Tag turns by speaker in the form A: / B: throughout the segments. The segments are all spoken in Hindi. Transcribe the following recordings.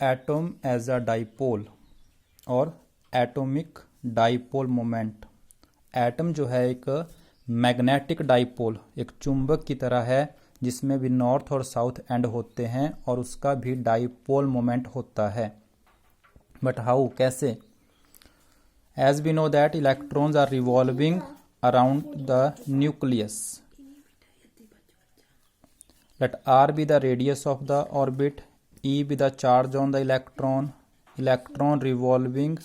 A: एटम एज अ डाइपोल और एटॉमिक डाइपोल मोमेंट। एटम जो है एक मैग्नेटिक डाइपोल, एक चुंबक की तरह है जिसमें भी नॉर्थ और साउथ एंड होते हैं और उसका भी डाइपोल मोमेंट होता है। बट हाउ, कैसे? As we know that electrons are revolving around the nucleus. Let r be the radius of the orbit, e be the charge on the electron revolving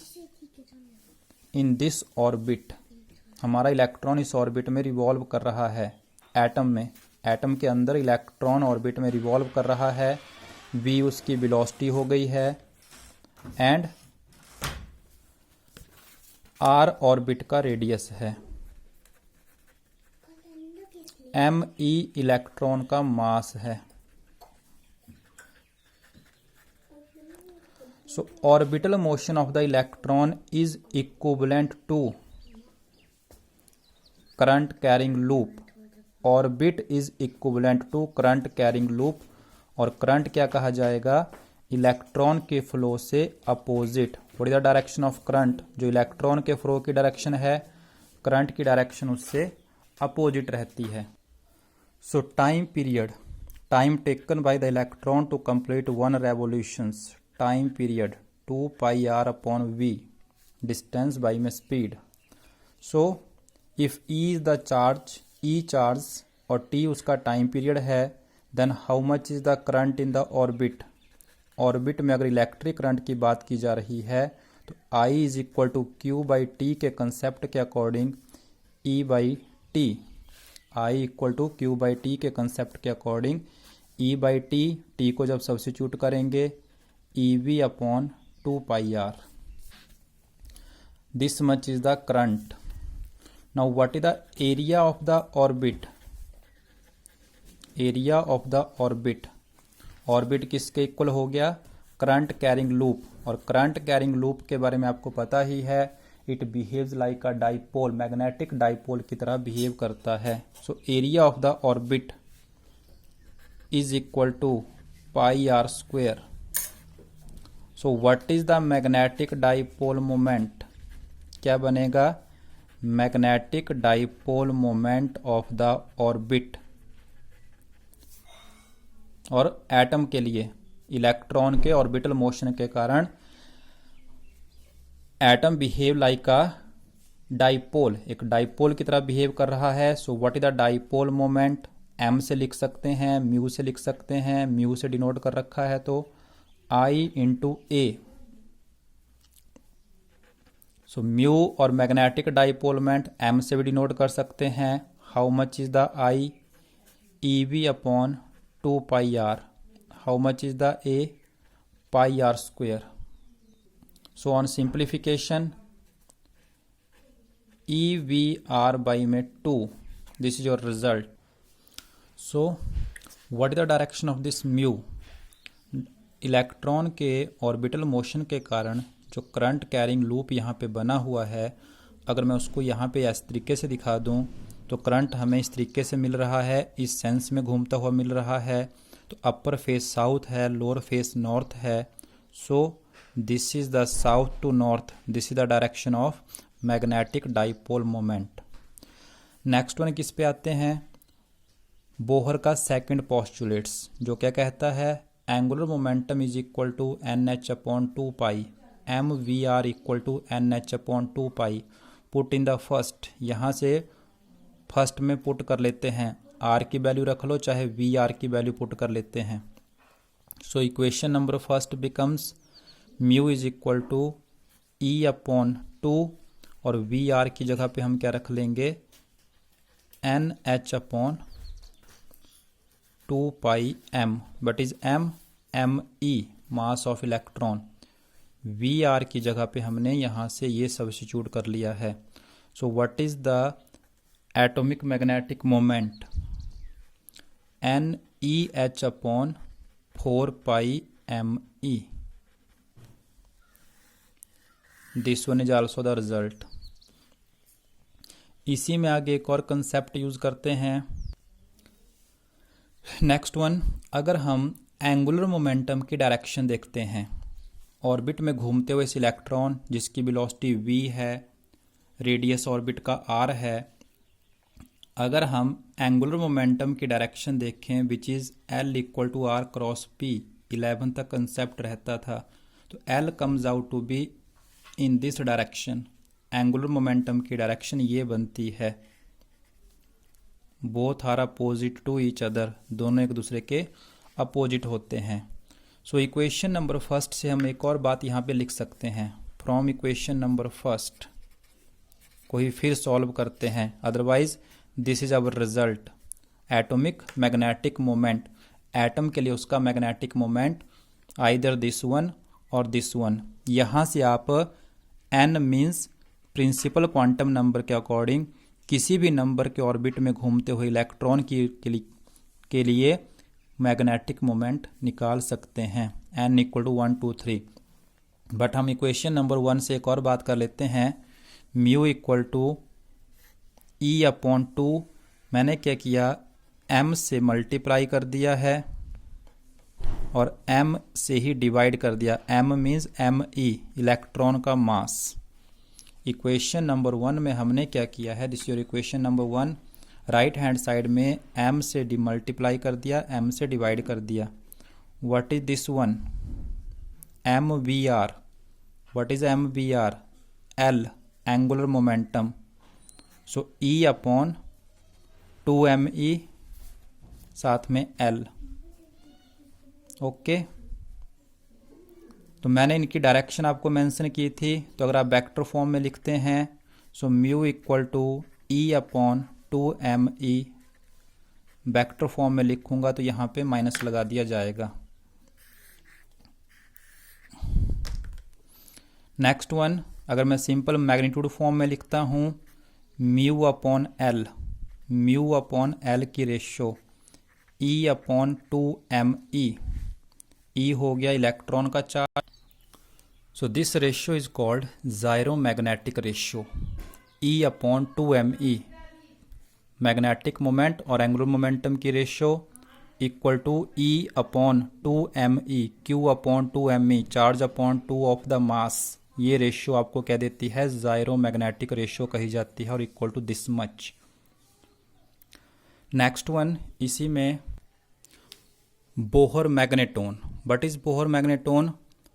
A: in this orbit। हमारा इलेक्ट्रॉन इस ऑर्बिट में रिवॉल्व कर रहा है। एटम में, एटम के अंदर इलेक्ट्रॉन ऑर्बिट में रिवॉल्व कर रहा है। v उसकी वेलोसिटी हो गई है एंड r ऑर्बिट का रेडियस है। m e इलेक्ट्रॉन का मास है। So orbital motion of the electron is equivalent to current carrying loop. Orbit is equivalent to current carrying loop. और करंट क्या कहा जाएगा? इलेक्ट्रॉन के फ्लो से opposite. What is the direction of current? जो इलेक्ट्रॉन के फ्लो की डायरेक्शन है, करंट की डायरेक्शन उससे अपोजिट रहती है। So time period, time taken by the electron to complete one revolutions, time period 2 pi r upon v, distance by speed। So if E is the charge, E charge और T उसका time period है, then how much is the current in the orbit? Orbit में अगर इलेक्ट्रिक करंट की बात की जा रही है तो I is equal to Q by T के कंसेप्ट के according E by T, I equal to Q by T के कंसेप्ट के according E by T, T को जब सब्स्टिट्यूट करेंगे EV upon 2 pi R. This much is the current. Now what is the area of the orbit? Area of the orbit, orbit किसके इक्वल हो गया? Current carrying loop. और करंट कैरिंग लूप के बारे में आपको पता ही है, it behaves like a dipole, magnetic dipole की तरह बिहेव करता है। So area of the orbit is equal to pi R square. So what is the magnetic dipole moment? क्या बनेगा? Magnetic dipole moment of the orbit. और एटम के लिए इलेक्ट्रॉन के ऑर्बिटल मोशन के कारण atom behave like a dipole, एक डाइपोल की तरह बिहेव कर रहा है। So what is the dipole moment? m से लिख सकते हैं, म्यू से लिख सकते हैं, म्यू से डिनोट कर रखा है तो I into A. So mu और मैग्नेटिक डाइपोल मोमेंट m से भी डिनोट कर सकते हैं। How much is the I? EV upon 2 pi R. How much is the A? Pi R square. So on simplification, EVR by में 2, this is your result। So what is the direction of this mu? Electron के ऑर्बिटल मोशन के कारण जो करंट कैरिंग लूप यहाँ पे बना हुआ है, अगर मैं उसको यहाँ पे इस तरीके से दिखा दूँ तो करंट हमें इस तरीके से मिल रहा है, इस सेंस में घूमता हुआ मिल रहा है। तो अपर फेस साउथ है, लोअर फेस नॉर्थ है। सो this is the south to north, this is the direction of magnetic dipole moment। Next one किस पे आते हैं? बोहर का सेकंड पोस्टुलेट्स, जो क्या कहता है? Angular momentum is equal to NH upon 2 pi, MVR equal to NH upon 2 pi. Put in the first, यहाँ से फर्स्ट में पुट कर लेते हैं, R की वैल्यू रख लो, चाहे VR की वैल्यू पुट कर लेते हैं। So equation number first becomes mu is equal to E upon 2 और वी आर की जगह पे हम क्या रख लेंगे? NH upon 2 pi m। But is m e mass of electron. V R की जगह पे हमने यहाँ से ये सब्स्टिट्यूट कर लिया है। So what is the atomic magnetic moment? NEH upon 4 pi ME। This one is also the result. इसी में आगे एक और कंसेप्ट यूज करते हैं। नेक्स्ट वन, अगर हम एंगुलर मोमेंटम की डायरेक्शन देखते हैं ऑर्बिट में घूमते हुए इस इलेक्ट्रॉन जिसकी वेलोसिटी v है, रेडियस ऑर्बिट का r है, अगर हम एंगुलर मोमेंटम की डायरेक्शन देखें which is L equal to R cross P, 11 तक कंसेप्ट रहता था, तो L comes out to be in this direction. Angular momentum की डायरेक्शन ये बनती है, both are opposite to each other, दोनों एक दूसरे के अपोजिट होते हैं। सो इक्वेशन नंबर फर्स्ट से हम एक और बात यहाँ पे लिख सकते हैं, फ्रॉम इक्वेशन नंबर फर्स्ट को ही फिर सॉल्व करते हैं, otherwise this is our result. Atomic magnetic moment, atom के लिए उसका magnetic moment either this one और दिस वन। यहाँ से आप n means principal quantum number के अकॉर्डिंग किसी भी नंबर के ऑर्बिट में घूमते हुए इलेक्ट्रॉन के लिए मैग्नेटिक मोमेंट निकाल सकते हैं, n इक्वल टू 1 2 3। बट हम इक्वेशन नंबर 1 से एक और बात कर लेते हैं, mu equal to E upon 2, मैंने क्या किया, m से मल्टीप्लाई कर दिया है और m से ही डिवाइड कर दिया, m मीन्स me, इलेक्ट्रॉन का मास। इक्वेशन नंबर 1 में हमने क्या किया है, this your equation number 1, right hand side में m से मल्टीप्लाई कर दिया, m से डिवाइड कर दिया। What is this one, mvr, what is mvr, L angular momentum, so E upon 2me साथ में L। ओके, तो मैंने इनकी डायरेक्शन आपको मेंशन की थी, तो अगर आप वेक्टर फॉर्म में लिखते हैं so mu equal to E upon 2me, vector form में लिखूंगा तो यहाँ पे माइनस लगा दिया जाएगा। नेक्स्ट वन, अगर मैं सिंपल मैग्नीट्यूड फॉर्म में लिखता हूँ, mu upon L, mu upon L की ratio E upon 2me, E हो गया इलेक्ट्रॉन का charge, so this ratio is called gyromagnetic ratio, E upon 2me, magnetic moment और एंगुलर मोमेंटम की ratio equal to E upon 2me, Q upon 2me, charge upon 2 of the mass. ये रेशियो आपको क्या देती है, जायरोमैग्नेटिक रेशियो कही जाती है, और equal to this much. Next one, इसी में Bohr magneton, what is Bohr magneton,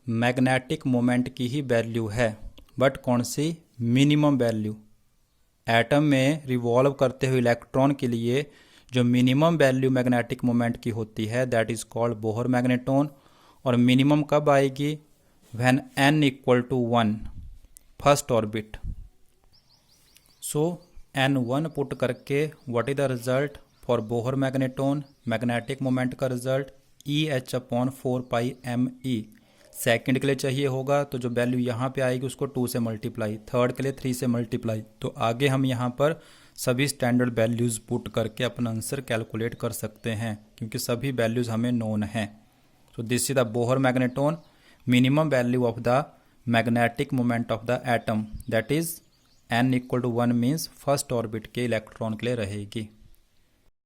A: magnetic moment की ही वैल्यू है, बट कौन सी, मिनिमम वैल्यू। एटम में रिवॉल्व करते हुए इलेक्ट्रॉन के लिए जो मिनिमम वैल्यू मैग्नेटिक मोमेंट की होती है that is called Bohr magneton. और मिनिमम कब आएगी, when n equal to 1, first orbit. So n1 put करके what is the result for Bohr magneton, magnetic moment का result EH upon 4πme। Second के लिए चाहिए होगा तो जो वैल्यू यहाँ पे आएगी उसको 2 से मल्टीप्लाई, थर्ड के लिए 3 से मल्टीप्लाई, तो आगे हम यहाँ पर सभी स्टैंडर्ड वैल्यूज़ पुट करके अपना आंसर कैलकुलेट कर सकते हैं, क्योंकि सभी वैल्यूज़ हमें नोन हैं। So this is the Bohr magneton, minimum value of the magnetic moment of the atom that is n equal to 1 means first orbit के इलेक्ट्रॉन के लिए रहेगी।